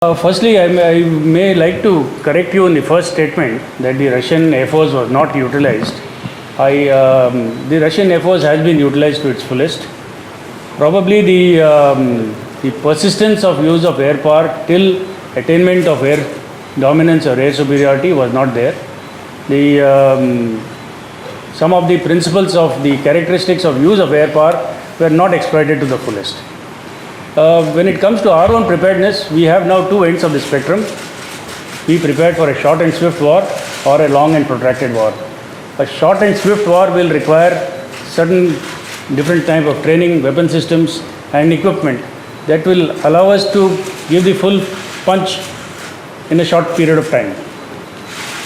Firstly, I may like to correct you in the first statement that the Russian Air Force was not utilized. The Russian Air Force has been utilized to its fullest. Probably the persistence of use of air power till attainment of air dominance or air superiority was not there. Some of the principles of the characteristics of use of air power were not exploited to the fullest. When it comes to our own preparedness, we have now two ends of the spectrum. We prepared for a short and swift war or a long and protracted war. A short and swift war will require certain different type of training, weapon systems and equipment that will allow us to give the full punch in a short period of time.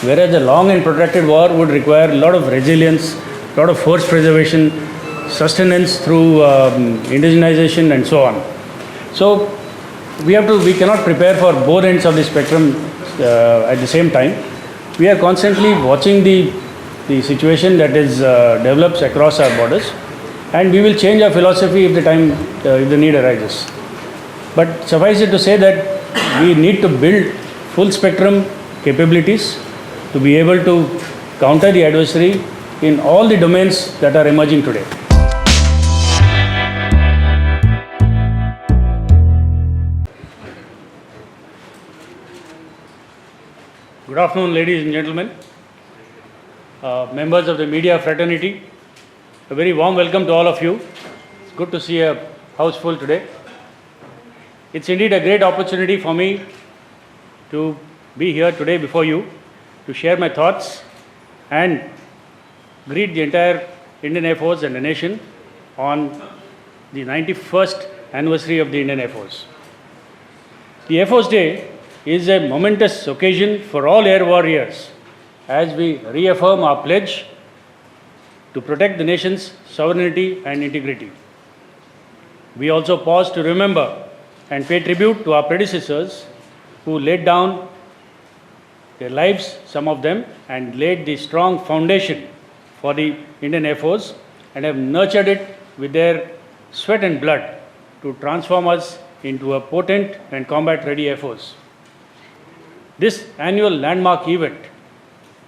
Whereas the long and protracted war would require a lot of resilience, a lot of force preservation, sustenance through indigenization and so on. So we cannot prepare for both ends of the spectrum at the same time. We are constantly watching the situation that is develops across our borders, and we will change our philosophy if the need arises. But suffice it to say that we need to build full spectrum capabilities to be able to counter the adversary in all the domains that are emerging today. Good afternoon, ladies and gentlemen, members of the media fraternity. A very warm welcome to all of you. It's good to see a house full today. It's indeed a great opportunity for me to be here today before you to share my thoughts and greet the entire Indian Air Force and the nation on the 91st anniversary of the Indian Air Force. The Air Force Day is a momentous occasion for all air warriors as we reaffirm our pledge to protect the nation's sovereignty and integrity. We also pause to remember and pay tribute to our predecessors who laid down their lives, some of them, and laid the strong foundation for the Indian Air Force and have nurtured it with their sweat and blood to transform us into a potent and combat-ready Air Force. This annual landmark event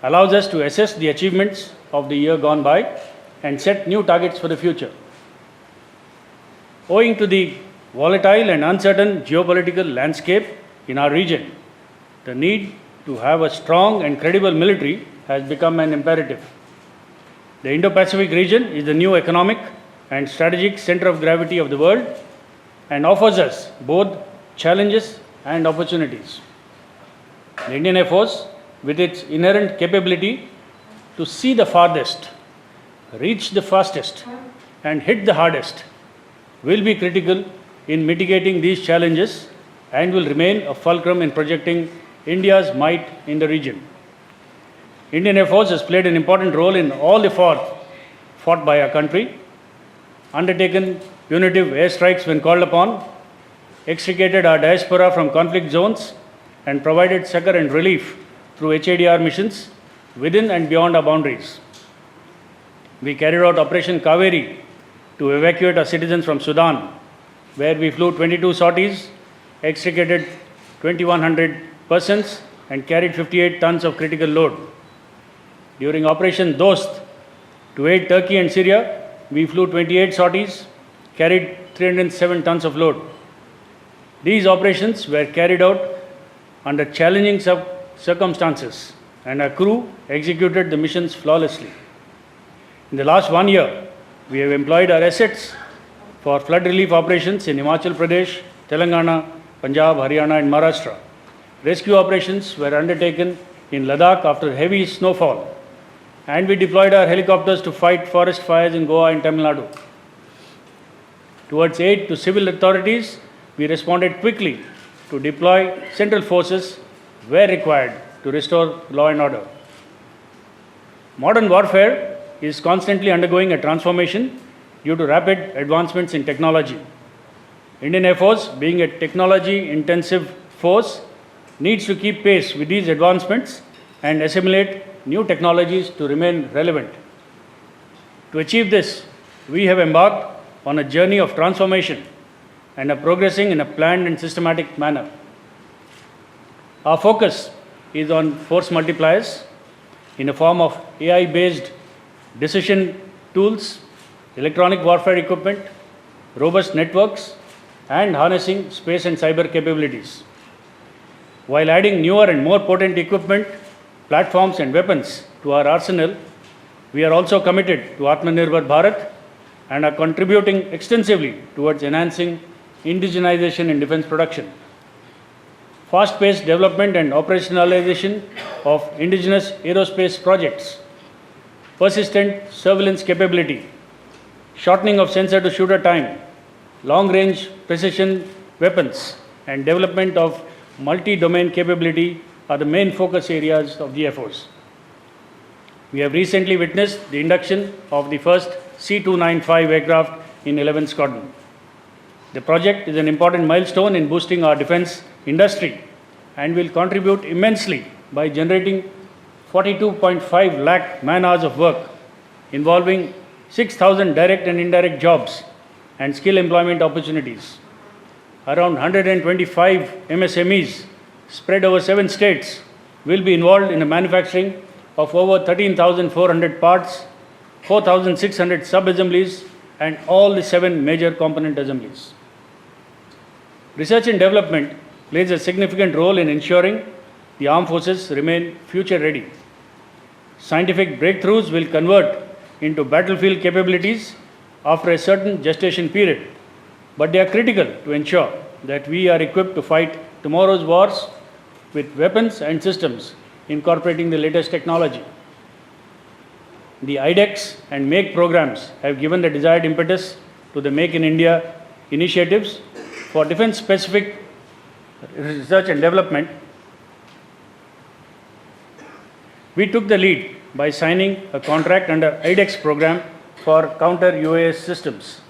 allows us to assess the achievements of the year gone by and set new targets for the future. Owing to the volatile and uncertain geopolitical landscape in our region, the need to have a strong and credible military has become an imperative. The Indo-Pacific region is the new economic and strategic center of gravity of the world and offers us both challenges and opportunities. The Indian Air Force, with its inherent capability to see the farthest, reach the fastest, and hit the hardest, will be critical in mitigating these challenges and will remain a fulcrum in projecting India's might in the region. Indian Air Force has played an important role in all the fought by our country, undertaken punitive airstrikes when called upon, extricated our diaspora from conflict zones, and provided succor and relief through HADR missions within and beyond our boundaries. We carried out Operation Kaveri to evacuate our citizens from Sudan, where we flew 22 sorties, extricated 2,100 persons, and carried 58 tons of critical load. During Operation Dost to aid Turkey and Syria, we flew 28 sorties, carried 307 tons of load. These operations were carried out under challenging circumstances, and our crew executed the missions flawlessly. In the last 1 year, we have employed our assets for flood relief operations in Himachal Pradesh, Telangana, Punjab, Haryana, and Maharashtra. Rescue operations were undertaken in Ladakh after heavy snowfall, and we deployed our helicopters to fight forest fires in Goa and Tamil Nadu. Towards aid to civil authorities, we responded quickly to deploy central forces where required to restore law and order. Modern warfare is constantly undergoing a transformation due to rapid advancements in technology. Indian Air Force, being a technology-intensive force, needs to keep pace with these advancements and assimilate new technologies to remain relevant. To achieve this, we have embarked on a journey of transformation and are progressing in a planned and systematic manner. Our focus is on force multipliers in the form of AI-based decision tools, electronic warfare equipment, robust networks, and harnessing space and cyber capabilities. While adding newer and more potent equipment, platforms, and weapons to our arsenal, we are also committed to Atmanirbhar Bharat and are contributing extensively towards enhancing indigenization in defense production. Fast-paced development and operationalization of indigenous aerospace projects, persistent surveillance capability, shortening of sensor-to-shooter time, long-range precision weapons, and development of multi-domain capability are the main focus areas of the Air Force. We have recently witnessed the induction of the first C-295 aircraft in 11th Squadron. The project is an important milestone in boosting our defense industry and will contribute immensely by generating 42.5 lakh man-hours of work involving 6,000 direct and indirect jobs and skill employment opportunities. Around 125 MSMEs spread over 7 states will be involved in the manufacturing of over 13,400 parts, 4,600 sub-assemblies, and all the 7 major component assemblies. Research and development plays a significant role in ensuring the armed forces remain future ready. Scientific breakthroughs will convert into battlefield capabilities after a certain gestation period, but they are critical to ensure that we are equipped to fight tomorrow's wars with weapons and systems incorporating the latest technology. The IDEX and MAKE programs have given the desired impetus to the Make in India initiatives for defense-specific research and development. We took the lead by signing a contract under IDEX program for counter-UAS systems.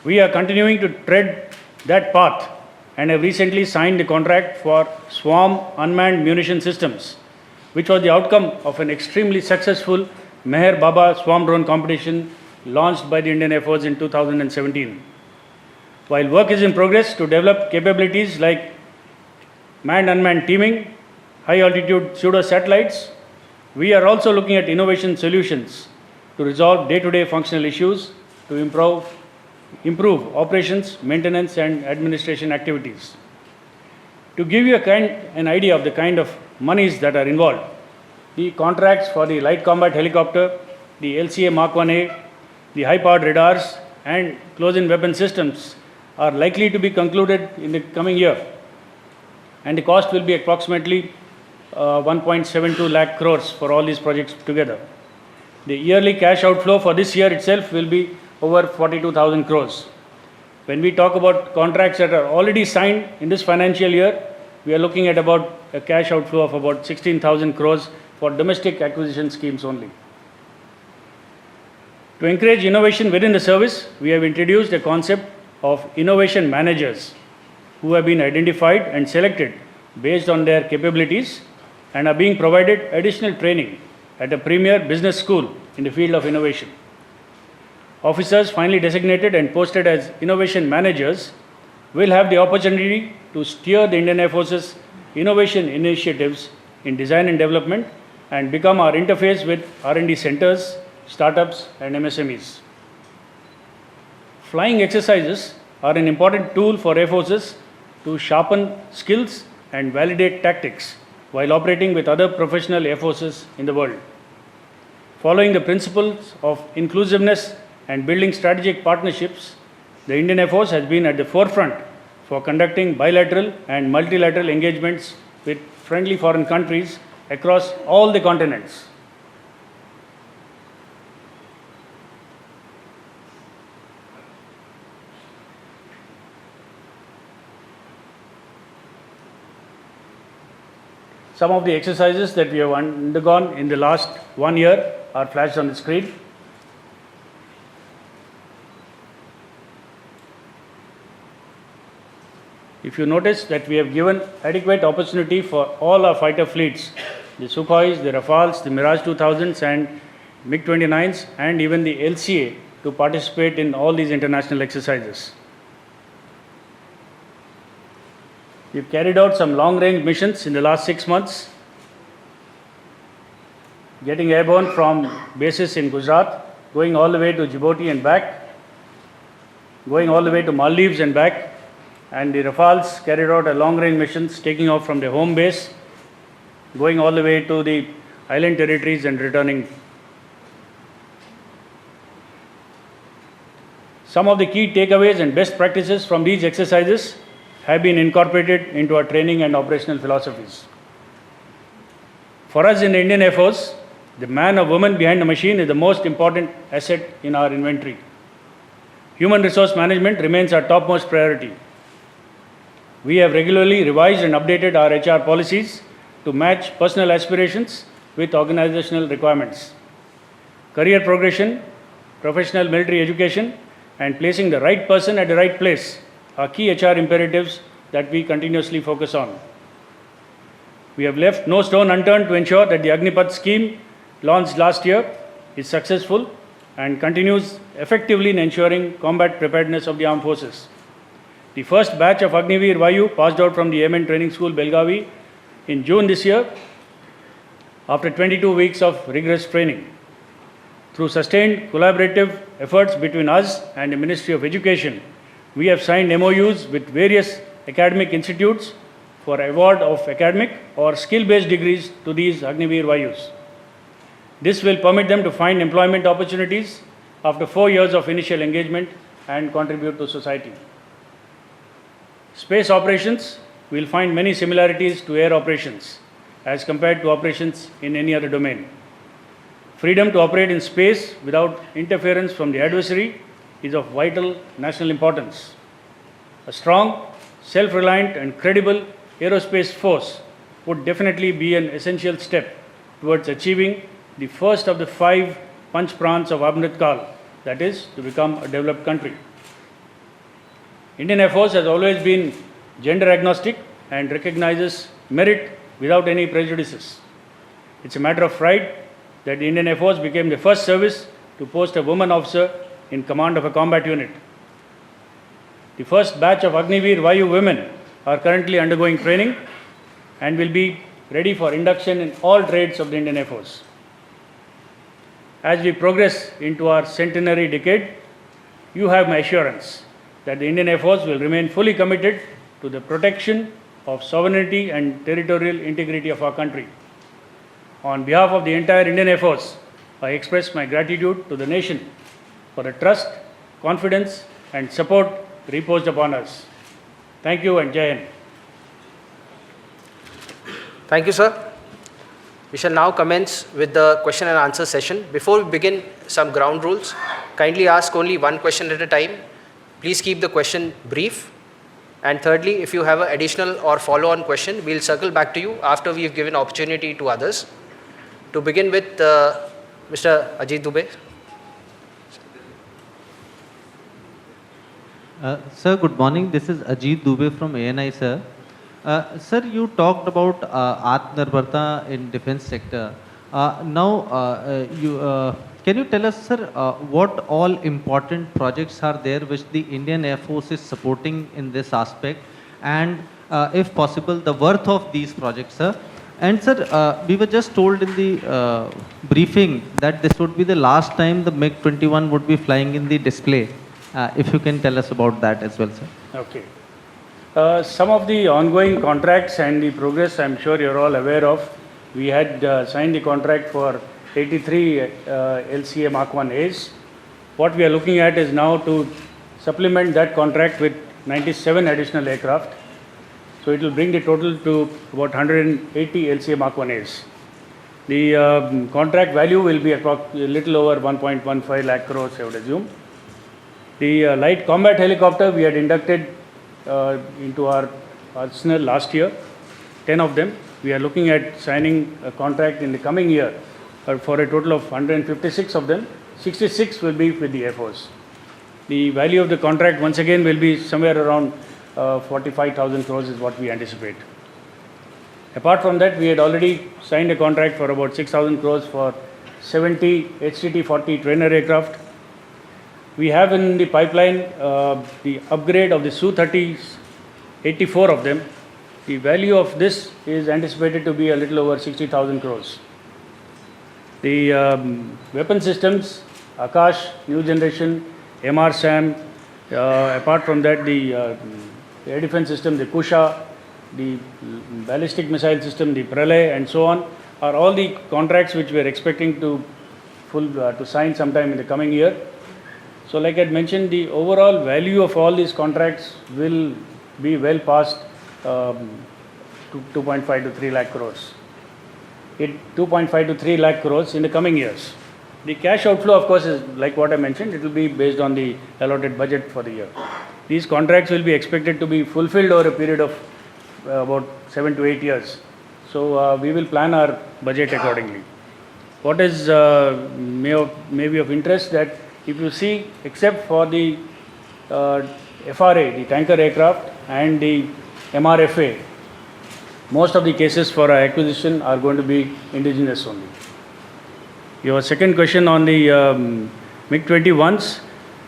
We are continuing to tread that path and have recently signed the contract for Swarm unmanned munition systems, which was the outcome of an extremely successful Meher Baba Swarm drone competition launched by the Indian Air Force in 2017. While work is in progress to develop capabilities like manned-unmanned teaming, high-altitude pseudo-satellites, we are also looking at innovation solutions to resolve day-to-day functional issues to improve operations, maintenance, and administration activities. To give you an idea of the kind of monies that are involved, the contracts for the light combat helicopter, the LCA Mark 1A, the high-powered radars, and close-in weapon systems are likely to be concluded in the coming year, and the cost will be approximately 1.72 lakh crores for all these projects together. The yearly cash outflow for this year itself will be over 42,000 crores. When we talk about contracts that are already signed in this financial year, we are looking at about a cash outflow of about 16,000 crores for domestic acquisition schemes only. To encourage innovation within the service, we have introduced a concept of innovation managers who have been identified and selected based on their capabilities and are being provided additional training at a premier business school in the field of innovation. Officers finally designated and posted as innovation managers will have the opportunity to steer the Indian Air Force's innovation initiatives in design and development and become our interface with R&D centers, startups, and MSMEs. Flying exercises are an important tool for Air Forces to sharpen skills and validate tactics while operating with other professional Air Forces in the world. Following the principles of inclusiveness and building strategic partnerships, the Indian Air Force has been at the forefront for conducting bilateral and multilateral engagements with friendly foreign countries across all the continents. Some of the exercises that we have undergone in the last 1 year are flashed on the screen. If you notice that we have given adequate opportunity for all our fighter fleets, the Sukhois, the Rafales, the Mirage 2000s and MiG-29s and even the LCA to participate in all these international exercises. We've carried out some long-range missions in the last 6 months, getting airborne from bases in Gujarat, going all the way to Djibouti and back, going all the way to Maldives and back, and the Rafales carried out a long-range missions taking off from their home base, going all the way to the island territories and returning. Some of the key takeaways and best practices from these exercises have been incorporated into our training and operational philosophies. For us in the Indian Air Force, the man or woman behind the machine is the most important asset in our inventory. Human resource management remains our topmost priority. We have regularly revised and updated our HR policies to match personal aspirations with organizational requirements. Career progression, professional military education, and placing the right person at the right place are key HR imperatives that we continuously focus on. We have left no stone unturned to ensure that the Agnipath scheme launched last year is successful and continues effectively in ensuring combat preparedness of the armed forces. The first batch of Agniveer Vayu passed out from the Airmen Training School, Belgavi, in June this year after 22 weeks of rigorous training. Through sustained collaborative efforts between us and the Ministry of Education, we have signed MOUs with various academic institutes for award of academic or skill-based degrees to these Agniveer Vayus. This will permit them to find employment opportunities after 4 years of initial engagement and contribute to society. Space operations will find many similarities to air operations as compared to operations in any other domain. Freedom to operate in space without interference from the adversary is of vital national importance. A strong, self-reliant and credible aerospace force would definitely be an essential step towards achieving the first of the 5 Panch Prans of Amrit Kal, that is, to become a developed country. Indian Air Force has always been gender agnostic and recognizes merit without any prejudices. It's a matter of pride that the Indian Air Force became the first service to post a woman officer in command of a combat unit. The first batch of Agniveer Vayu women are currently undergoing training and will be ready for induction in all trades of the Indian Air Force. As we progress into our centenary decade, you have my assurance that the Indian Air Force will remain fully committed to the protection of sovereignty and territorial integrity of our country. On behalf of the entire Indian Air Force, I express my gratitude to the nation for the trust, confidence and support reposed upon us. Thank you and Jai Hind. Thank you, sir. We shall now commence with the question and answer session. Before we begin, some ground rules. Kindly ask only one question at a time. Please keep the question brief. And thirdly, if you have an additional or follow-on question, we'll circle back to you after we've given opportunity to others. To begin with, Mr. Ajit Dubey. Sir, good morning. This is Ajit Dubey from ANI, sir. Sir, you talked about Atmanirbharta in defense sector. Can you tell us, sir, what all important projects are there which the Indian Air Force is supporting in this aspect, and if possible, the worth of these projects, sir? And sir, we were just told in the briefing that this would be the last time the MiG-21 would be flying in the display. If you can tell us about that as well, sir. Okay. Some of the ongoing contracts and the progress I'm sure you're all aware of. We had signed the contract for 83 LCA Mark 1As. What we are looking at is now to supplement that contract with 97 additional aircraft. So it will bring the total to about 180 LCA Mark 1As. The contract value will be a little over 1.15 lakh crores, I would assume. The light combat helicopter we had inducted into our arsenal last year, 10 of them. We are looking at signing a contract in the coming year for a total of 156 of them. 66 will be with the Air Force. The value of the contract once again will be somewhere around 45,000 crores is what we anticipate. Apart from that, we had already signed a contract for about 6,000 crores for 70 HTT-40 trainer aircraft. We have in the pipeline the upgrade of the Su-30s, 84 of them. The value of this is anticipated to be a little over 60,000 crores. The weapon systems, Akash, new generation, MR-SAM, apart from that, the air defense system, the Kusha, the ballistic missile system, the Pralay, and so on, are all the contracts which we are expecting to sign sometime in the coming year. So like I had mentioned, the overall value of all these contracts will be well past 2.5 to 3 lakh crores. 2.5 to 3 lakh crores in the coming years. The cash outflow, of course, is like what I mentioned, it will be based on the allotted budget for the year. These contracts will be expected to be fulfilled over a period of about 7 to 8 years. So we will plan our budget accordingly. What is maybe of interest that if you see, except for the FRA, the tanker aircraft, and the MRFA, most of the cases for our acquisition are going to be indigenous only. Your second question on the MiG-21s,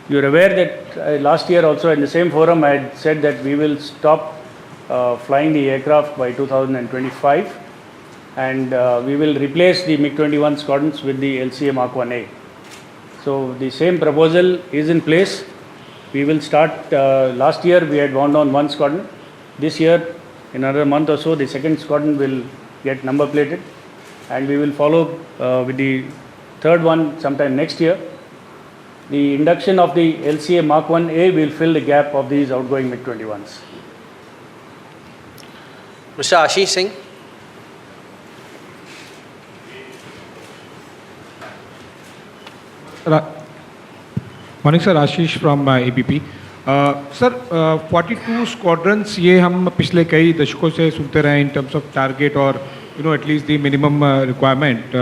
you're aware that last year also in the same forum I had said that we will stop flying the aircraft by 2025, and we will replace the MiG-21 squadrons with the LCA Mark 1A. So the same proposal is in place. We will start, last year we had wound on one squadron. This year, in another month or so, the second squadron will get number plated, and we will follow with the third one sometime next year. The induction of the LCA Mark 1A will fill the gap of these outgoing MiG-21s. Mr. Ashish Singh. Morning sir, Ashish from ABP. Sir 42 squadrons ये हम पिछले कई दशकों से सुनते रहे in terms of target और at least the minimum requirement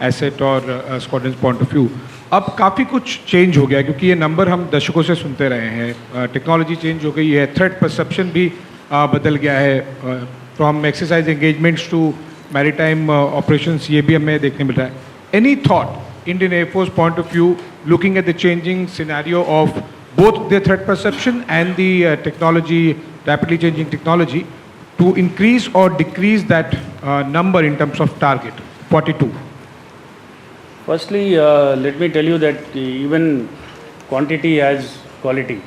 asset और स्क्वाड्रंस पॉइंट ऑफ व्यू. अब काफ़ी कुछ चेंज हो गया क्योंकि ये नंबर हम दशकों से सुनते रहे हैं. टेक्नोलॉजी चेंज हो गई है, थ्रेट परसेप्शन भी बदल गया है, from exercise engagements to maritime operations, ये भी हमें देखने मिल रहा है. Any thought Indian Air Force point of view, looking at the changing scenario of both the threat perception and the technology, rapidly changing technology, to increase or decrease that number in terms of target, 42? Firstly, let me tell you that even quantity has quality.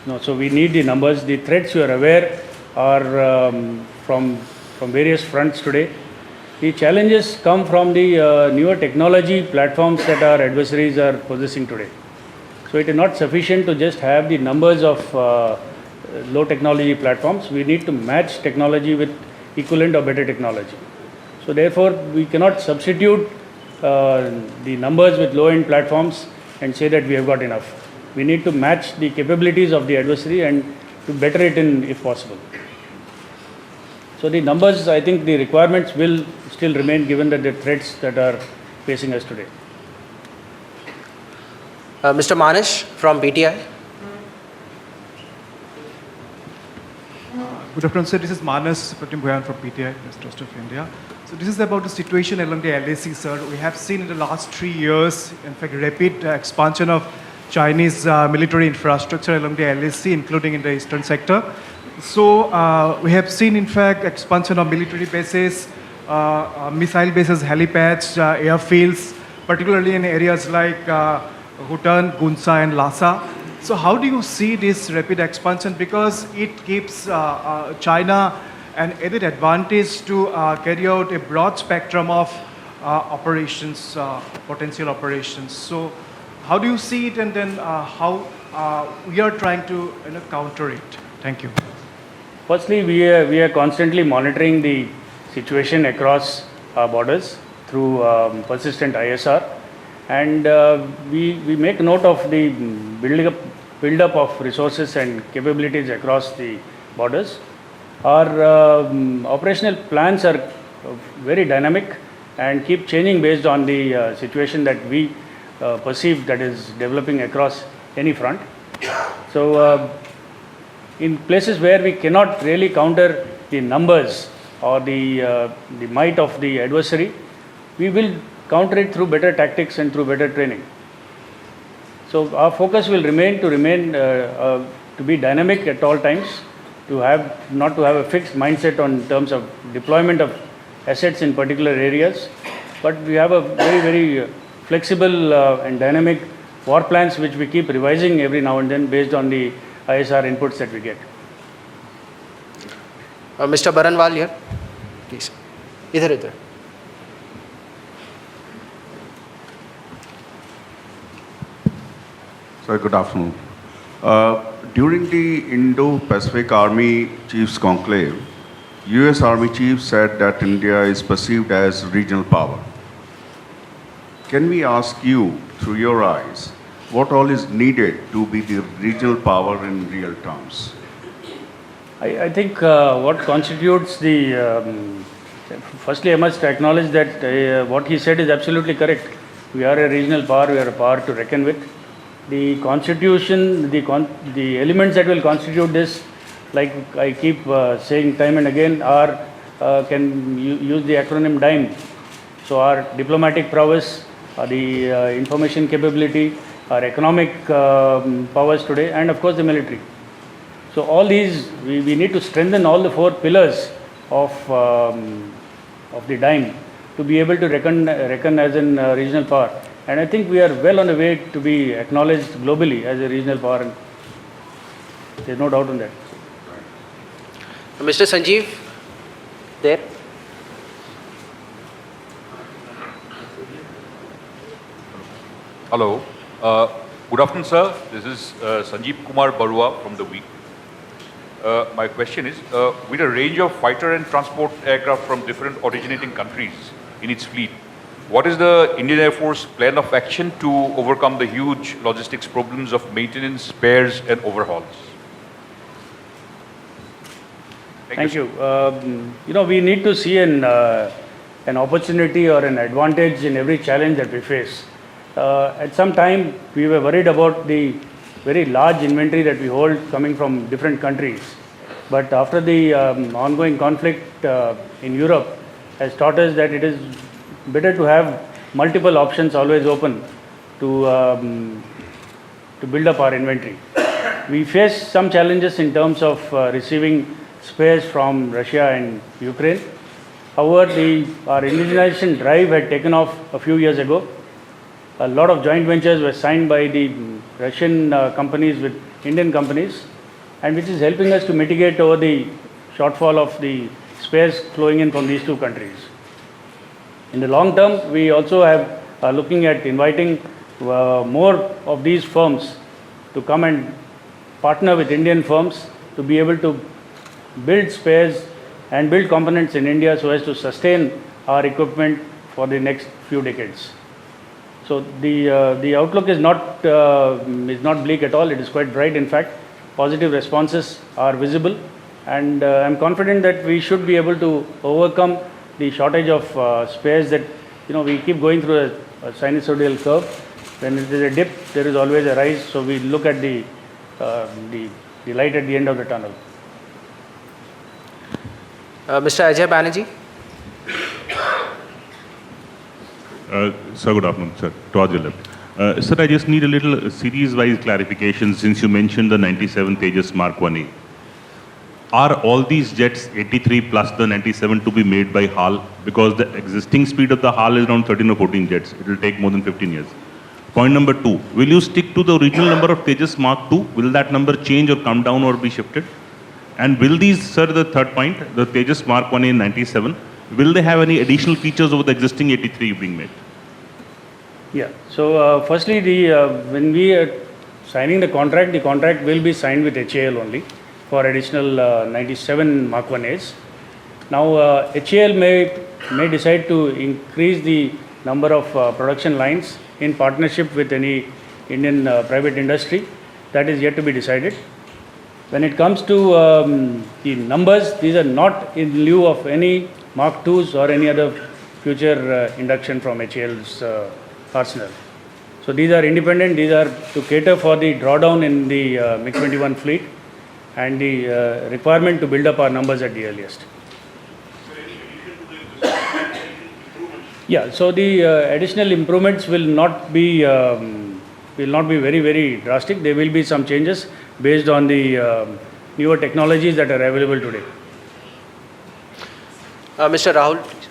No, so we need the numbers. The threats, you are aware, are from various fronts today. The challenges come from the newer technology platforms that our adversaries are possessing today. So it is not sufficient to just have the numbers of low technology platforms. We need to match technology with equivalent or better technology. So therefore, we cannot substitute the numbers with low-end platforms and say that we have got enough. We need to match the capabilities of the adversary and to better it in if possible. So the numbers, I think the requirements will still remain given that the threats that are facing us today. Mr. Manish from BTI. Good afternoon, sir. This is Manas Pratim Bhoyan from PTI, Trust of India. So this is about the situation along the LAC, sir. We have seen in the last 3 years, in fact, rapid expansion of Chinese military infrastructure along the LAC, including in the eastern sector. So we have seen, in fact, expansion of military bases, missile bases, helipads, airfields, particularly in areas like Bhutan, Gunsa, and Lhasa. So how do you see this rapid expansion? Because it gives China an added advantage to carry out a broad spectrum of operations, potential operations. So how do you see it, and then how we are trying to counter it? Thank you. Firstly, we are constantly monitoring the situation across our borders through persistent ISR, and we make note of the build-up of resources and capabilities across the borders. Our operational plans are very dynamic and keep changing based on the situation that we perceive that is developing across any front. So in places where we cannot really counter the numbers or the might of the adversary, we will counter it through better tactics and through better training. So our focus will remain to be dynamic at all times, not to have a fixed mindset on terms of deployment of assets in particular areas, but we have a very, very flexible and dynamic war plans which we keep revising every now and then based on the ISR inputs that we get. Mr. Baranwal here, please. Idhar. Sir, good afternoon. During the Indo-Pacific Army Chiefs Conclave, US Army Chief said that India is perceived as regional power. Can we ask you, through your eyes, what all is needed to be the regional power in real terms? I think what constitutes firstly I must acknowledge that what he said is absolutely correct. We are a regional power, we are a power to reckon with. The constitution, the elements that will constitute this, like I keep saying time and again, can use the acronym DIME. So our diplomatic prowess, the information capability, our economic powers today, and of course the military. So all these, we need to strengthen all the four pillars of the DIME to be able to reckon as a regional power. And I think we are well on the way to be acknowledged globally as a regional power. And there's no doubt on that. Mr. Sanjeev, there. Hello. Good afternoon, sir. This is Sanjeev Kumar Barua from the Week. My question is, with a range of fighter and transport aircraft from different originating countries in its fleet, what is the Indian Air Force plan of action to overcome the huge logistics problems of maintenance, spares and overhauls? Thank you. We need to see an opportunity or an advantage in every challenge that we face. At some time, we were worried about the very large inventory that we hold coming from different countries. But after the ongoing conflict in Europe has taught us that it is better to have multiple options always open to build up our inventory. We face some challenges in terms of receiving spares from Russia and Ukraine. However, our indigenization drive had taken off a few years ago. A lot of joint ventures were signed by the Russian companies with Indian companies, and which is helping us to mitigate over the shortfall of the spares flowing in from these two countries. In the long term, we also are looking at inviting more of these firms to come and partner with Indian firms to be able to build spares and build components in India so as to sustain our equipment for the next few decades. So the outlook is not bleak at all. It is quite bright. In fact, positive responses are visible, and I'm confident that we should be able to overcome the shortage of spares that we keep going through a sinusoidal curve. When there is a dip, there is always a rise. So we look at the light at the end of the tunnel. Mr. Ajay Banerjee. Sir, good afternoon, sir. Towards your left. Sir, I just need a little series-wise clarification since you mentioned the 97 Tejas Mark 1A. Are all these jets 83 plus the 97 to be made by HAL? Because the existing speed of the HAL is around 13 or 14 jets. It will take more than 15 years. Point number 2, will you stick to the original number of Tejas Mark 2? Will that number change or come down or be shifted? And will these, sir, the third point, the Tejas Mark 1A and 97, will they have any additional features over the existing 83 being made? Yeah. So firstly, when we are signing the contract will be signed with HAL only for additional 97 Mark 1As. Now HAL may decide to increase the number of production lines in partnership with any Indian private industry. That is yet to be decided. When it comes to the numbers, these are not in lieu of any Mark 2s or any other future induction from HAL's arsenal. So these are independent, these are to cater for the drawdown in the MiG-21 fleet. and the requirement to build up our numbers at the earliest. Yeah, so the additional improvements will not be very, very drastic. There will be some changes based on the newer technologies that are available today. Mr. Rahul, please.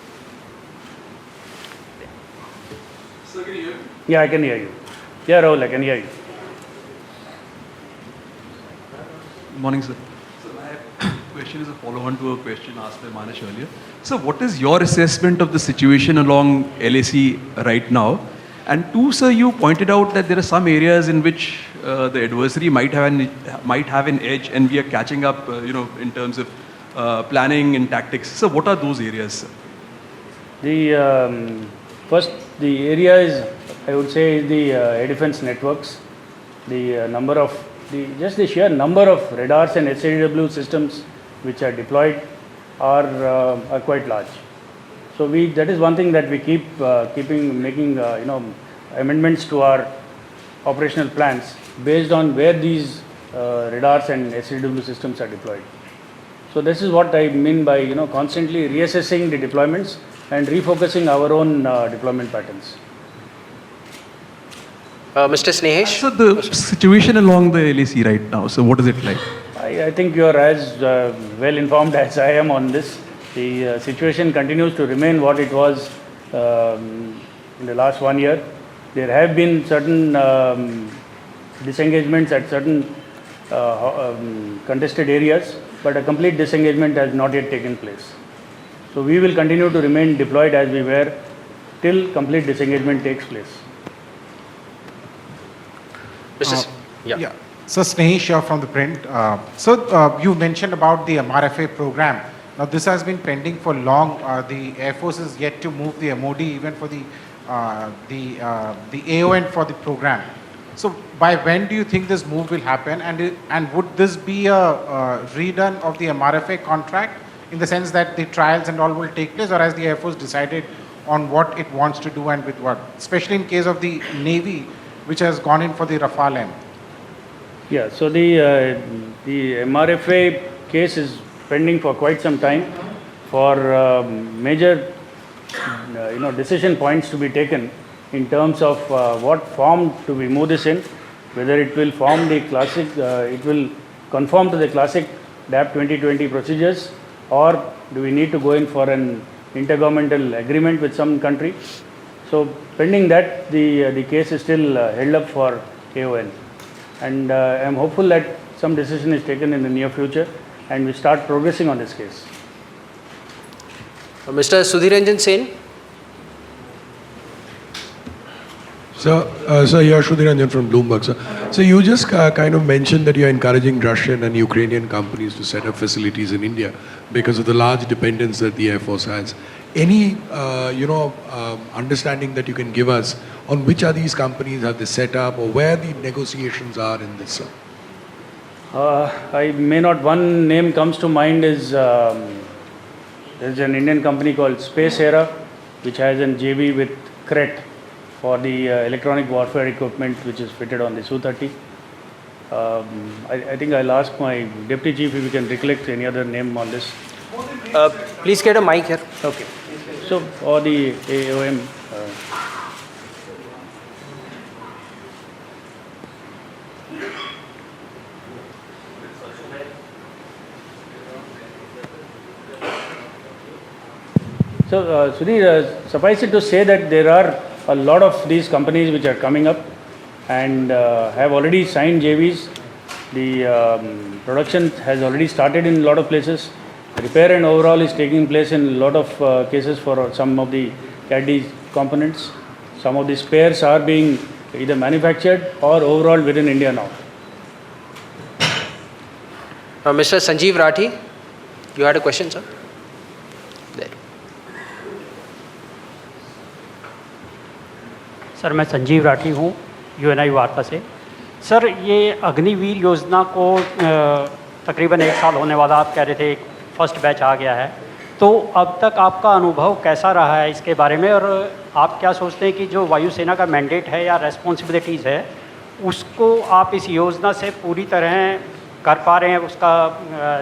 Sir, can you hear me? Yeah, I can hear you. Yeah, Rahul, I can hear you. Good morning, sir. So my question is a follow-on to a question asked by Manish earlier. So what is your assessment of the situation along LAC right now? And two, sir, you pointed out that there are some areas in which the adversary might have an edge, and we are catching up, in terms of planning and tactics. So what are those areas, sir? The first, the area is, I would say, is the air defense networks. The number of just the sheer number of radars and SAW systems which are deployed are quite large. So that is one thing that we keep making amendments to our operational plans based on where these radars and SAW systems are deployed. So this is what I mean by constantly reassessing the deployments and refocusing our own deployment patterns. Mr. Snehesh? So the situation along the LAC right now, so what is it like? I think you are as well informed as I am on this. The situation continues to remain what it was in the last 1 year. There have been certain disengagements at certain contested areas, but a complete disengagement has not yet taken place. So we will continue to remain deployed as we were till complete disengagement takes place. Yeah. So Snehesh here from the print. You mentioned about the MRFA program. Now this has been pending for long. The Air Force is yet to move the MOD even for the AON for the program. So by when do you think this move will happen? And would this be a redone of the MRFA contract in the sense that the trials and all will take place, or has the Air Force decided on what it wants to do and with what? Especially in case of the Navy, which has gone in for the Rafale M. Yeah, so the MRFA case is pending for quite some time for major decision points to be taken in terms of what form do we move this in, whether it will form the classic, it will conform to the classic DAP 2020 procedures, or do we need to go in for an intergovernmental agreement with some country. So pending that, the case is still held up for AON, and I am hopeful that some decision is taken in the near future and we start progressing on this case. Mr. Sudhiranjan Sen? Sir, you're Sudhiranjan from Bloomberg, sir. So you just kind of mentioned that you're encouraging Russian and Ukrainian companies to set up facilities in India because of the large dependence that the Air Force has. Any, understanding that you can give us on which are these companies, have they set up, or where the negotiations are in this, sir? One name comes to mind is there's an Indian company called Space Era, which has an JV with CRET for the electronic warfare equipment which is fitted on the Su-30. I think I'll ask my Deputy Chief if he can recollect any other name on this. Please get a mic here. Okay. So, or the AOM. Sudhir, suffice it to say that there are a lot of these companies which are coming up and have already signed JVs. The production has already started in a lot of places. Repair and overhaul is taking place in a lot of cases for some of the CAD components. Some of the spares are being either manufactured or overhauled within India now. Mr. Sanjeev Rathi, you had a question, sir? There. Sir मैं संजीव राठी हूँ UNI वार्ता से। Sir ये अग्निवीर योजना को तकरीबन 1 साल होने वाला, आप कह रहे थे फर्स्ट बैच आ गया है, तो अब तक आपका अनुभव कैसा रहा है इसके बारे में, और आप क्या सोचते हैं कि जो वायुसेना का मैंडेट है या रेस्पॉन्सिबिलिटीज़ है उसको आप इस योजना से पूरी तरह कर पा रहे हैं, उसका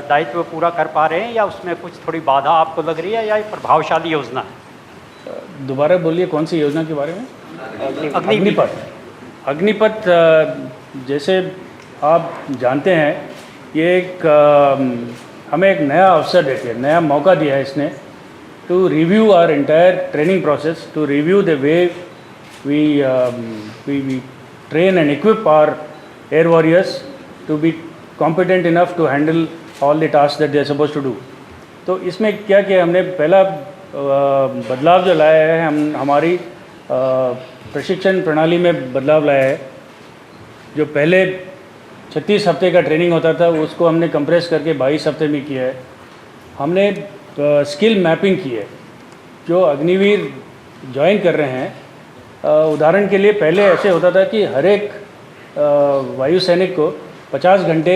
दायित्व पूरा कर पा रहे हैं, या उसमें कुछ थोड़ी बाधा आपको लग रही है, या ये प्रभावशाली योजना है? दोबारा बोलिए, कौन सी योजना के बारे में? अग्निपथ। अग्निपथ, जैसे आप जानते हैं, ये एक हमें एक नया अवसर देती है, नया मौका दिया है इसने to review our entire training process, to review the way we train and equip our air warriors to be competent enough to handle all the tasks that they are supposed to do. तो इसमें क्या किया हमने, पहला बदलाव जो लाया है, हम हमारी प्रशिक्षण प्रणाली में बदलाव लाया है। जो पहले 36 हफ्ते का ट्रेनिंग होता था, उसको हमने कंप्रेस करके 22 हफ्ते में किया है। हमने स्किल मैपिंग की है। जो अग्निवीर ज्वाइन कर रहे हैं, उदाहरण के लिए पहले ऐसे होता था कि हर एक वायु सैनिक को 50 घंटे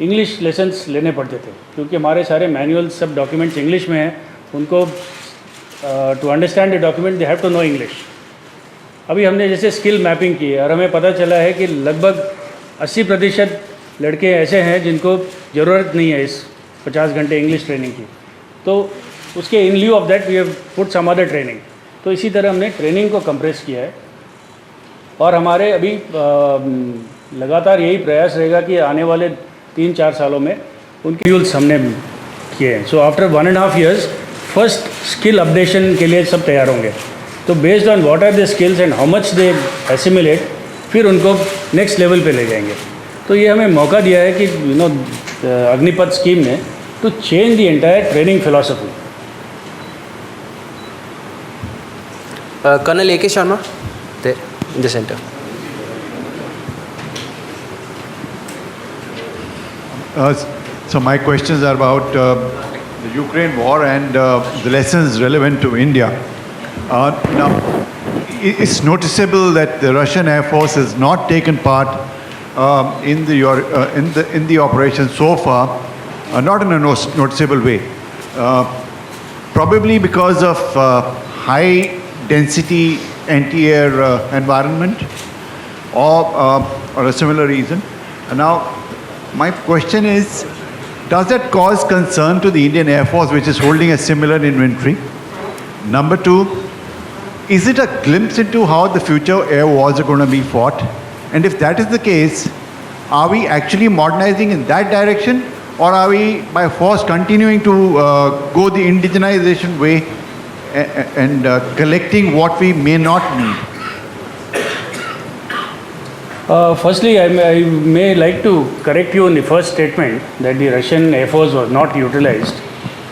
इंग्लिश लेसन्स लेने पड़ते थे, क्योंकि हमारे सारे मैनुअल्स सब डॉक्यूमेंट्स इंग्लिश में हैं। उनको to understand the document they have to know English. अभी हमने जैसे स्किल मैपिंग की है और हमें पता चला है कि लगभग 80% लड़के ऐसे हैं जिनको ज़रूरत नहीं है इस 50 घंटे इंग्लिश ट्रेनिंग की। तो उसके in lieu of that we have put some other training. तो इसी तरह हमने ट्रेनिंग को कंप्रेस किया है और हमारे अभी लगातार यही प्रयास रहेगा कि आने वाले 3-4 सालों में उनके यूल्स हमने किए हैं। So after 1.5 years first skill updation के लिए सब तैयार होंगे। तो based on what are the skills and how much they assimilate, फिर उनको नेक्स्ट लेवल पे ले जाएंगे। तो ये हमें मौका दिया है कि अग्निपथ स्कीम ने to change the entire training philosophy. Colonel A.K. Sharma, there in the center. So my questions are about the Ukraine war and the lessons relevant to India. Now, it's noticeable that the Russian Air Force has not taken part in the operation so far, not in a noticeable way. Probably because of high density anti-air environment or a similar reason. And now, my question is, does that cause concern to the Indian Air Force, which is holding a similar inventory? Number two, is it a glimpse into how the future air wars are going to be fought? And if that is the case, are we actually modernizing in that direction, or are we by force continuing to go the indigenization way and collecting what we may not need? Firstly, I may like to correct you in the first statement that the Russian Air Force was not utilized.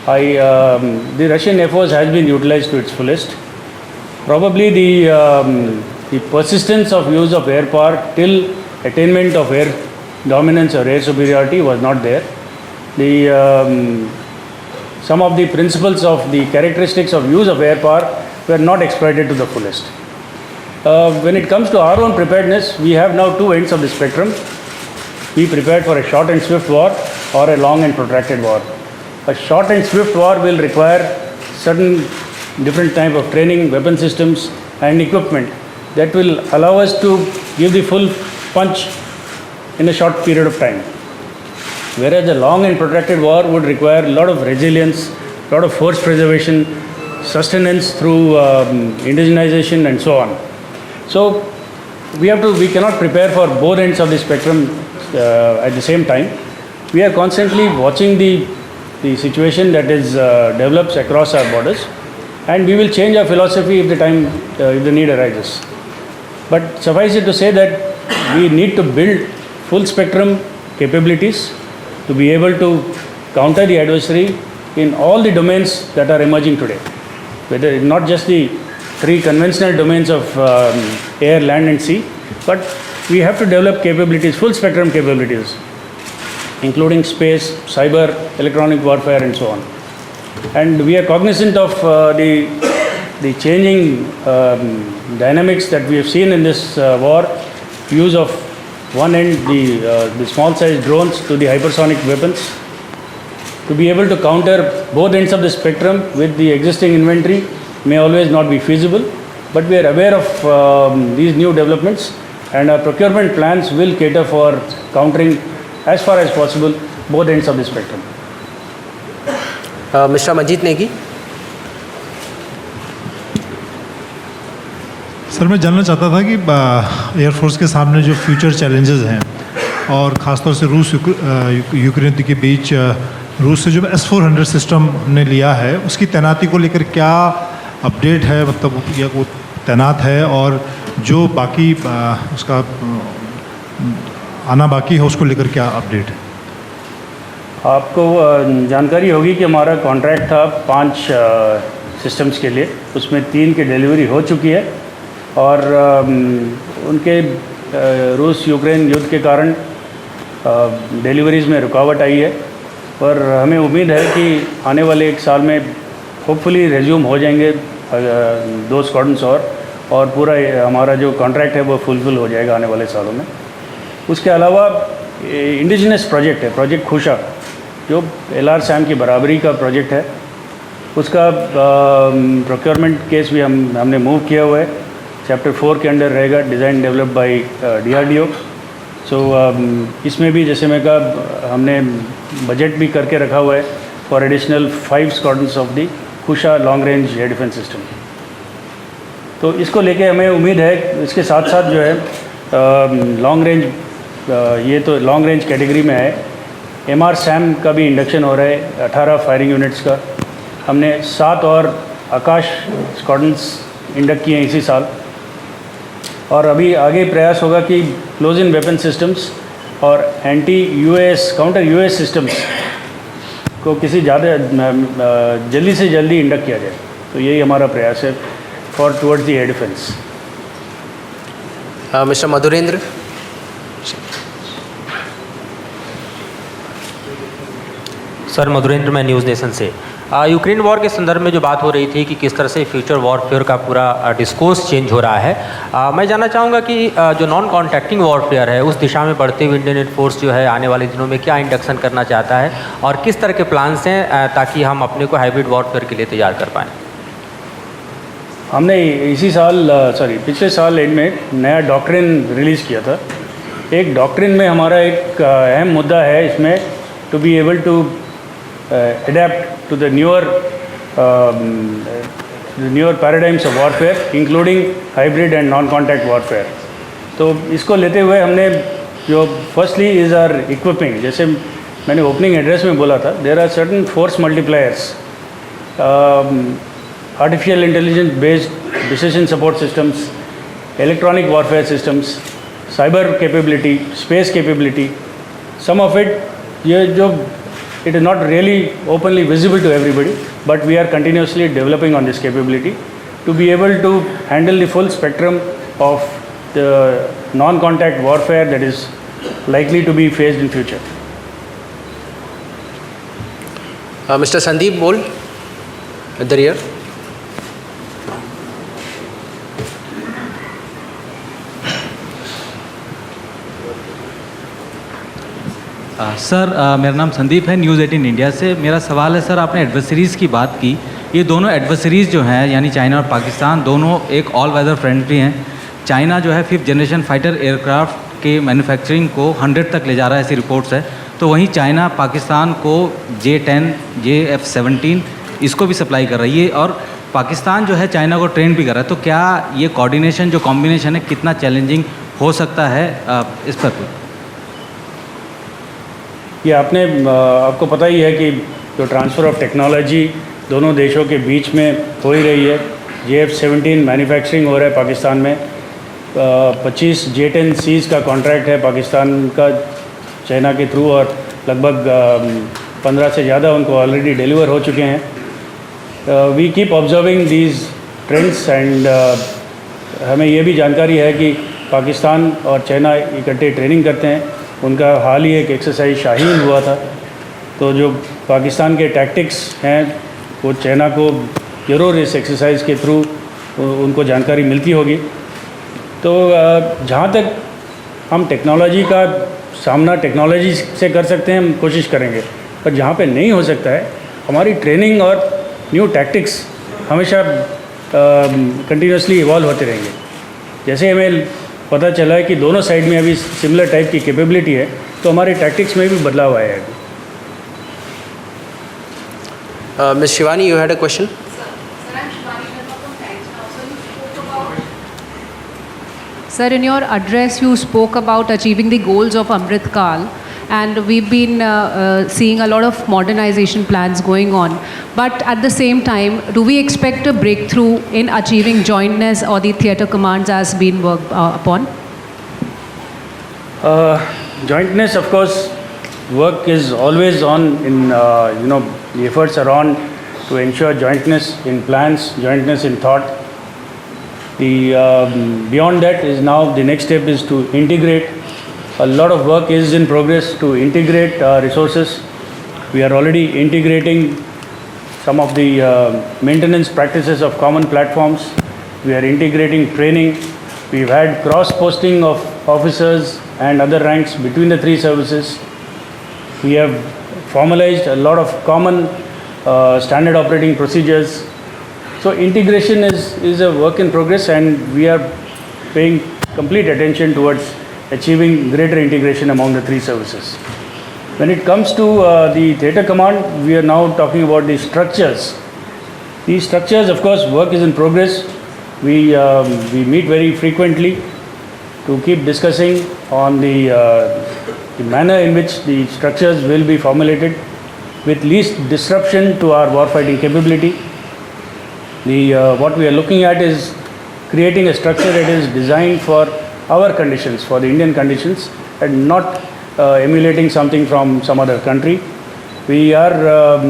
The Russian Air Force has been utilized to its fullest. Probably the persistence of use of air power till attainment of air dominance or air superiority was not there. Some of the principles of the characteristics of use of air power were not exploited to the fullest. When it comes to our own preparedness, we have now two ends of the spectrum. Be prepared for a short and swift war or a long and protracted war. A short and swift war will require certain different type of training, weapon systems and equipment that will allow us to give the full punch in a short period of time. Whereas a long and protracted war would require a lot of resilience, a lot of force preservation, sustenance through indigenization and so on. So we cannot prepare for both ends of the spectrum at the same time. We are constantly watching the situation that is develops across our borders, and we will change our philosophy if the need arises. But suffice it to say that we need to build full spectrum capabilities to be able to counter the adversary in all the domains that are emerging today. Whether not just the three conventional domains of air, land and sea, but we have to develop capabilities, full spectrum capabilities, including space, cyber, electronic warfare and so on. And we are cognizant of the changing dynamics that we have seen in this war, use of one end, the small sized drones to the hypersonic weapons. To be able to counter both ends of the spectrum with the existing inventory may always not be feasible, but we are aware of these new developments, and our procurement plans will cater for countering as far as possible both ends of the spectrum. Mr. Manjeet Negi. Sir मैं जानना चाहता था कि air force के सामने जो future challenges हैं और ख़ासतौर से रूस यूक्रेन के बीच रूस से जो S-400 सिस्टम हमने लिया है उसकी तैनाती को लेकर क्या अपडेट है, मतलब या वो तैनात है, और जो बाकी उसका आना बाकी है उसको लेकर क्या अपडेट है? आपको जानकारी होगी कि हमारा कॉन्ट्रैक्ट था 5 सिस्टम्स के लिए, उसमें 3 की डिलीवरी हो चुकी है और उनके रूस यूक्रेन युद्ध के कारण डिलीवरीज़ में रुकावट आई है, पर हमें उम्मीद है कि आने वाले 1 साल में होपफुली रिज्यूम हो जाएंगे 2 स्क्वाड्रन्स और पूरा हमारा जो कॉन्ट्रैक्ट है वो फुलफिल हो जाएगा आने वाले सालों में। उसके अलावा इंडिजिनस प्रोजेक्ट है, प्रोजेक्ट खुशा, जो LRSAM की बराबरी का प्रोजेक्ट है, उसका प्रोक्योरमेंट केस भी हमने मूव किया हुआ है, चैप्टर 4 के अंडर रहेगा, डिज़ाइन डेवलप बाय DRDO। सो इसमें भी जैसे मैं कहा हमने बजट भी करके रखा हुआ है for additional 5 squadrons of the Kusha long range air defence system. तो इसको लेके हमें उम्मीद है, इसके साथ साथ जो है लॉन्ग रेंज, ये तो लॉन्ग रेंज कैटेगरी में है, MRSAM का भी इंडक्शन हो रहा है 18 फायरिंग यूनिट्स का। हमने 7 और आकाश स्क्वाड्रन्स इंडक्ट किए हैं इसी साल, और अभी आगे प्रयास होगा कि क्लोज इन वेपन सिस्टम्स और anti UAS counter UAS systems को किसी ज़्यादा जल्दी से जल्दी इंडक्ट किया जाए। तो यही हमारा प्रयास है for towards the air defence. Mister Madhurendra. Sir Madhurendra, मैं न्यूज़ नेशन से। यूक्रेन वॉर के संदर्भ में जो बात हो रही थी कि किस तरह से फ्यूचर वॉरफेयर का पूरा डिस्कोर्स चेंज हो रहा है, मैं जानना चाहूँगा कि जो नॉन कॉन्टैक्टिंग वॉरफेयर है उस दिशा में बढ़ते हुए इंडियन एयरफोर्स जो है आने वाले दिनों में क्या इंडक्शन करना चाहता है और किस तरह के प्लान्स हैं ताकि हम अपने को हाइब्रिड वॉरफेयर के लिए तैयार कर पाएँ? हमने इसी साल पिछले साल एंड में नया डॉक्ट्रिन रिलीज़ किया था। एक डॉक्ट्रिन में हमारा एक अहम मुद्दा है इसमें, to be able to adapt to the newer paradigms of warfare, including hybrid and non-contact warfare. तो इसको लेते हुए हमने जो फर्स्टली इज़ आर इक्विपिंग, जैसे मैंने ओपनिंग एड्रेस में बोला था, there are certain force multipliers, artificial intelligence based decision support systems, electronic warfare systems, cyber capability, space capability, some of it ये जो it is not really openly visible to everybody, but we are continuously developing on this capability to be able to handle the full spectrum of the non-contact warfare that is likely to be faced in future. Mr. Sandeep Bol, at the rear. Sir मेरा नाम संदीप है, news 18 India से। मेरा सवाल है sir, आपने एडवर्सरीज़ की बात की, ये दोनों एडवर्सरीज़ जो हैं यानी चाइना और पाकिस्तान, दोनों एक ऑल वेदर फ्रेंडली हैं। चाइना जो है 5th जनरेशन फाइटर एयरक्राफ्ट के मैन्युफैक्चरिंग को 100 तक ले जा रहा है, ऐसी रिपोर्ट्स है। तो वहीं चाइना पाकिस्तान को J-10, JF-17 इसको भी सप्लाई कर रही है और पाकिस्तान जो है चाइना को ट्रेन भी कर रहा है। तो क्या ये कोऑर्डिनेशन जो कॉम्बिनेशन है कितना चैलेंजिंग हो सकता है, इस पर? ये आपको पता ही है कि जो ट्रांसफ़र ऑफ टेक्नोलॉजी दोनों देशों के बीच में हो ही रही है। JF-17 मैन्युफैक्चरिंग हो रहा है पाकिस्तान में, 25 J-10Cs का कॉन्ट्रैक्ट है पाकिस्तान का चाइना के थ्रू, और लगभग 15 से ज़्यादा उनको ऑलरेडी डिलीवर हो चुके हैं। We keep observing these trends and हमें ये भी जानकारी है कि पाकिस्तान और चाइना इकट्ठे ट्रेनिंग करते हैं। उनका हाल ही एक एक्सरसाइज शाहीन हुआ था, तो जो पाकिस्तान के टैक्टिक्स हैं वो चाइना को ज़रूर इस एक्सरसाइज के थ्रू उनको जानकारी मिलती होगी। तो जहाँ तक हम टेक्नोलॉजी का सामना टेक्नोलॉजी से कर सकते हैं हम कोशिश करेंगे, पर जहाँ पे नहीं हो सकता है हमारी ट्रेनिंग और न्यू टैक्टिक्स हमेशा कंटिन्यूसली इवॉल्व होते रहेंगे। जैसे हमें पता चला है कि दोनों साइड में अभी सिमिलर टाइप की कैपेबिलिटी है, तो हमारे टैक्टिक्स में भी बदलाव आया है अभी। Ms. Shivani, you had a question? Sir, in your address, you spoke about achieving the goals of Amrit Kal, and we've been seeing a lot of modernization plans going on. But at the same time, do we expect a breakthrough in achieving jointness or the theatre commands as been worked upon? Jointness, of course, work is always on in, the efforts are on to ensure jointness in plans, jointness in thought. Beyond that is now the next step is to integrate. A lot of work is in progress to integrate resources. We are already integrating some of the maintenance practices of common platforms. We are integrating training. We've had cross-posting of officers and other ranks between the three services. We have formalized a lot of common standard operating procedures. So integration is a work in progress, and we are paying complete attention towards achieving greater integration among the three services. When it comes to the theatre command, we are now talking about the structures. These structures, of course, work is in progress. We meet very frequently to keep discussing on the manner in which the structures will be formulated with least disruption to our warfighting capability. What we are looking at is creating a structure that is designed for our conditions, for the Indian conditions, and not emulating something from some other country. We are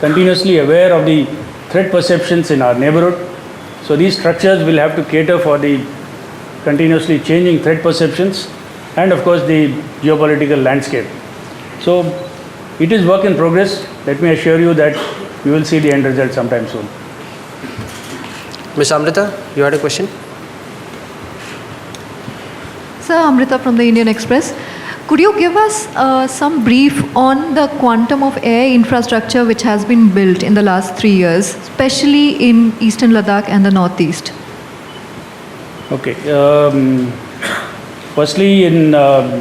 continuously aware of the threat perceptions in our neighborhood. So these structures will have to cater for the continuously changing threat perceptions and, of course, the geopolitical landscape. So it is work in progress. Let me assure you that we will see the end result sometime soon. Ms. Amrita, you had a question? Sir, Amrita from the Indian Express. Could you give us some brief on the quantum of air infrastructure which has been built in the last 3 years, especially in eastern Ladakh and the northeast? Okay. Firstly,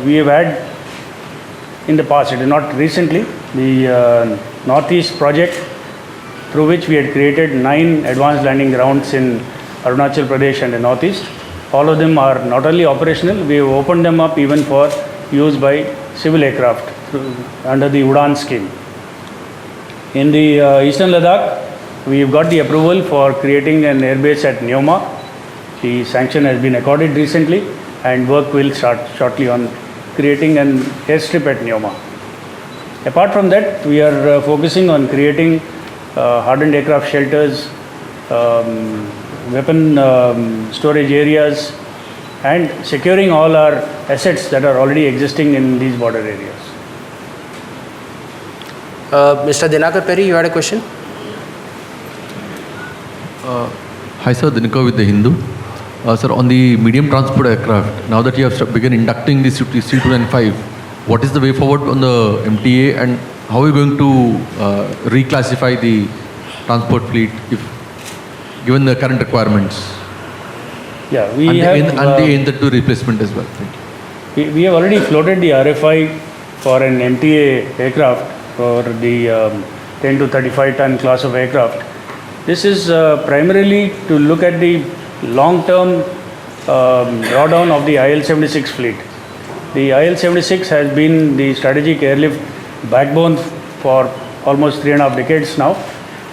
we have had in the past, it is not recently, the Northeast project, through which we had created 9 advanced landing grounds in Arunachal Pradesh and the Northeast. All of them are not only operational, we have opened them up even for use by civil aircraft under the UDAN scheme. In the eastern Ladakh, we have got the approval for creating an airbase at Neoma. The sanction has been accorded recently, and work will start shortly on creating an airstrip at Neoma. Apart from that, we are focusing on creating hardened aircraft shelters, weapon storage areas, and securing all our assets that are already existing in these border areas. Mr. Dinakar Perry, you had a question? Hi sir, Dinakar with the Hindu. Sir, on the medium transport aircraft, now that you have begun inducting the C295, what is the way forward on the MTA, and how are you going to reclassify the transport fleet if given the current requirements? Yeah, we and have the N32 replacement as well. Thank you. We have already floated the RFI for an MTA aircraft for the 10 to 35 ton class of aircraft. This is primarily to look at the long-term drawdown of the IL-76 fleet. The IL-76 has been the strategic airlift backbone for almost 3.5 decades now,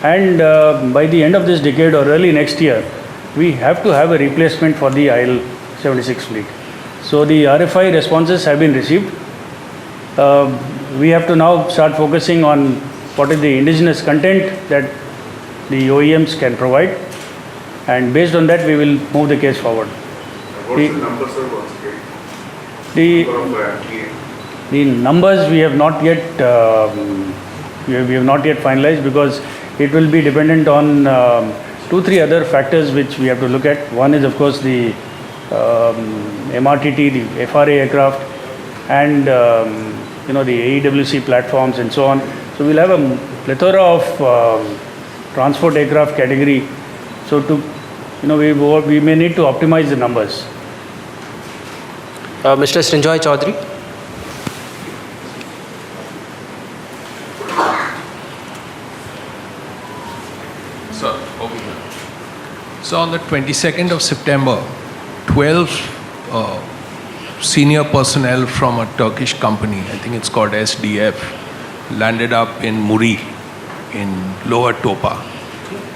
and by the end of this decade or early next year, we have to have a replacement for the IL-76 fleet. So the RFI responses have been received. We have to now start focusing on what is the indigenous content that the OEMs can provide, and based on that we will move the case forward. What's the number, sir? The numbers we have not yet finalized, because it will be dependent on 2-3 other factors which we have to look at. One is, of course, the MRTT, the FRA aircraft, and the AEWC platforms and so on. So we'll have a plethora of transport aircraft category. So we may need to optimize the numbers. Mr. Srinjoy Chaudhary. Sir, over here. So on the 22nd of September, 12 senior personnel from a Turkish company, I think it's called SDF, landed up in Muri in Lower Topa.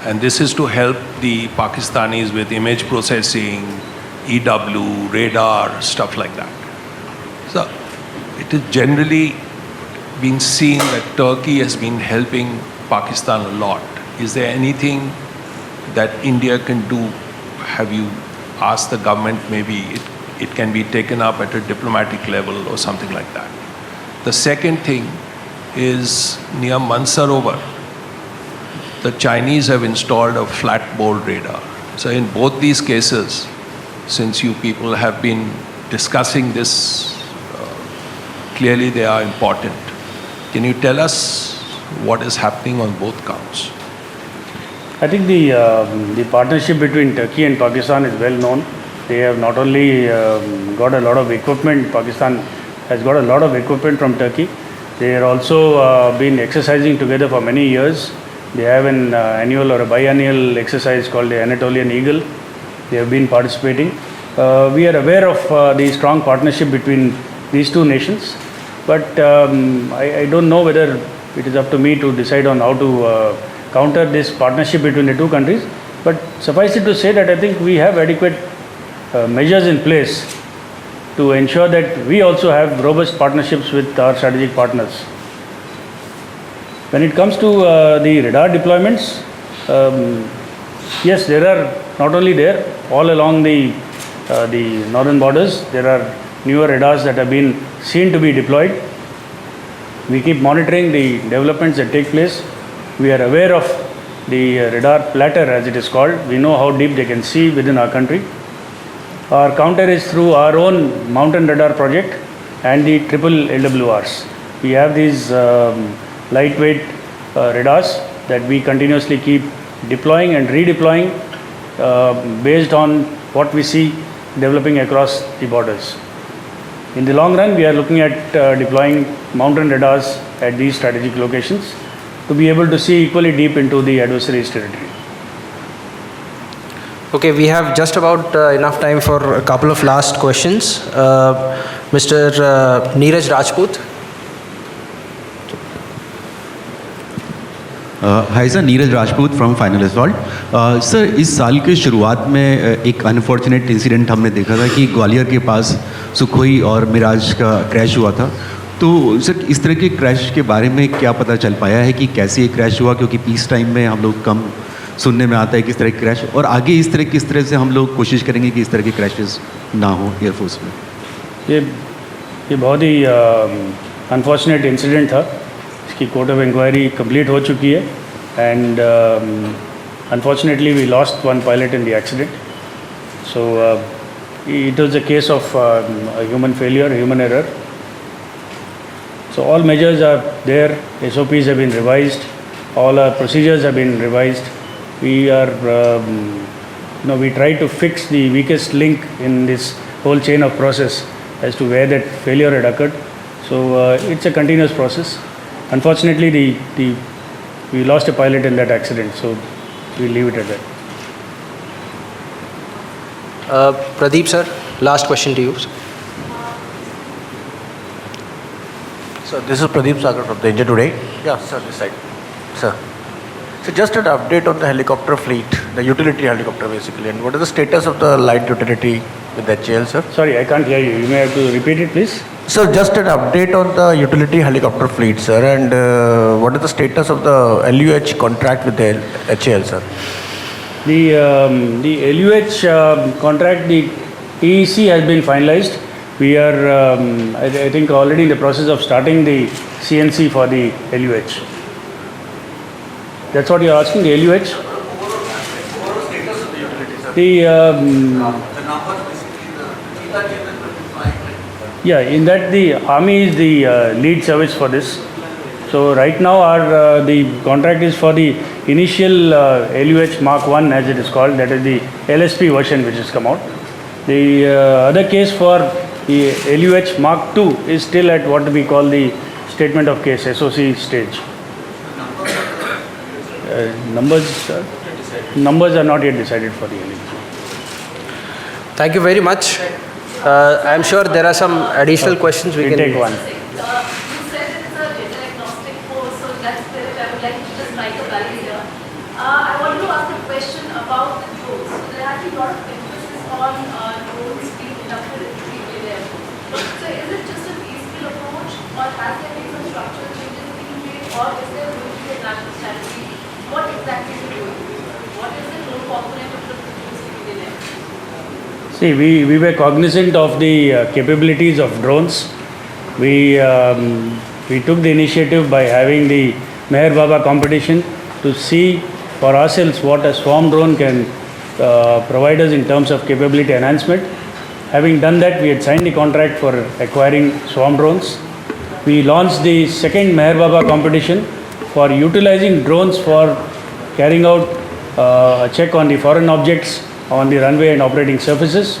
And this is to help the Pakistanis with image processing, EW, radar, stuff like that. So it is generally been seen that Turkey has been helping Pakistan a lot. Is there anything that India can do? Have you asked the government, maybe it can be taken up at a diplomatic level or something like that? The second thing is near Mansarovar, the Chinese have installed a flat board radar. So in both these cases, since you people have been discussing this, clearly they are important. Can you tell us what is happening on both counts? I think the partnership between Turkey and Pakistan is well known. They have not only got a lot of equipment, Pakistan has got a lot of equipment from Turkey. They are also been exercising together for many years. They have an annual or a biannual exercise called the Anatolian Eagle. They have been participating. We are aware of the strong partnership between these two nations, but I don't know whether it is up to me to decide on how to counter this partnership between the two countries. But suffice it to say that I think we have adequate measures in place to ensure that we also have robust partnerships with our strategic partners. When it comes to the radar deployments, yes, there are not only there, all along the northern borders, there are newer radars that have been seen to be deployed. We keep monitoring the developments that take place. We are aware of the radar platter, as it is called. We know how deep they can see within our country. Our counter is through our own mountain radar project and the triple LWRs. We have these lightweight radars that we continuously keep deploying and redeploying based on what we see developing across the borders. In the long run, we are looking at deploying mountain radars at these strategic locations to be able to see equally deep into the adversary's territory. Okay, we have just about enough time for a couple of last questions. Mr. Neeraj Rajput. Hi sir, Neeraj Rajput from final assault. Sir, इस साल के शुरुआत में एक unfortunate incident हमने देखा था कि ग्वालियर के पास सुखोई और मिराज का क्रैश हुआ था। तो सर, इस तरह के क्रैश के बारे में क्या पता चल पाया है कि कैसे ये क्रैश हुआ? क्योंकि पीस टाइम में हम लोग कम सुनने में आता है कि इस तरह के क्रैश, और आगे इस तरह किस तरह से हम लोग कोशिश करेंगे कि इस तरह के क्रैशेस ना हो एयरफोर्स में। ये बहुत ही अनफॉर्चुनेट इंसिडेंट था। इसकी कोर्ट ऑफ इंक्वायरी कंप्लीट हो चुकी है and unfortunately we lost one pilot in the accident. So it was a case of human failure, human error. So all measures are there, SOPs have been revised, all our procedures have been revised. We are, we try to fix the weakest link in this whole chain of process as to where that failure had occurred. So it's a continuous process. Unfortunately, we lost a pilot in that accident, so we'll leave it at that. Pradeep sir, last question to you. So this is Pradeep Sagar from the India Today. Yeah, sir, this side. Sir. So just an update on the helicopter fleet, the utility helicopter basically, and what is the status of the light utility with HAL, sir? Sorry, I can't hear you. You may have to repeat it, please. Sir, just an update on the utility helicopter fleet, sir, and what is the status of the LUH contract with the HAL, sir? The LUH contract, the EEC has been finalized. We are, I think, already in the process of starting the CNC for the LUH. That's what you're asking, the LUH? Yeah, in that the Army is the lead service for this. So right now the contract is for the initial LUH Mark 1, as it is called, that is the LSP version which has come out. The other case for The LUH Mark II is still at what we call the statement of case, SOC stage. Numbers are not yet decided for the LUH. Thank you very much. I am sure there are some additional questions we can take one. I want to ask a question about the drones. So there has been a lot of emphasis on drones being inducted into the airforce. So is it just a peaceful approach, or has there been some structural changes being made, or is there going to be a national strategy? What exactly is it doing? What is the drone component of the drones in the airforce? See, we were cognizant of the capabilities of drones. We took the initiative by having the Meher Baba competition to see for ourselves what a swarm drone can provide us in terms of capability enhancement. Having done that, we had signed the contract for acquiring swarm drones. We launched the second Meher Baba competition for utilizing drones for carrying out a check on the foreign objects on the runway and operating surfaces.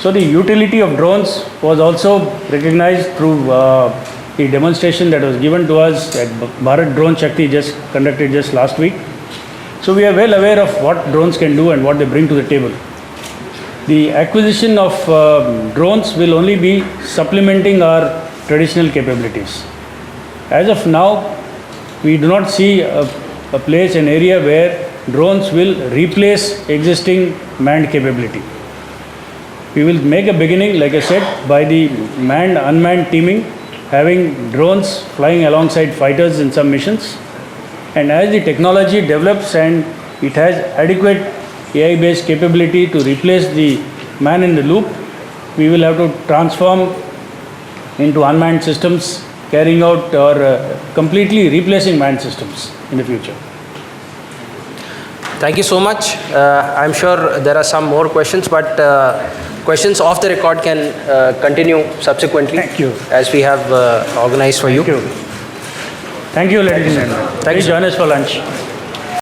So the utility of drones was also recognized through the demonstration that was given to us at Bharat Drone Shakti conducted just last week. So we are well aware of what drones can do and what they bring to the table. The acquisition of drones will only be supplementing our traditional capabilities. As of now, we do not see a place, an area where drones will replace existing manned capability. We will make a beginning, like I said, by the manned-unmanned teaming, having drones flying alongside fighters in some missions. And as the technology develops and it has adequate AI-based capability to replace the man in the loop, we will have to transform into unmanned systems, carrying out or completely replacing manned systems in the future. Thank you so much. I'm sure there are some more questions, but questions off the record can continue subsequently. Thank you. As we have organized for you. Thank you, ladies and gentlemen. Thank you. Please join us for lunch.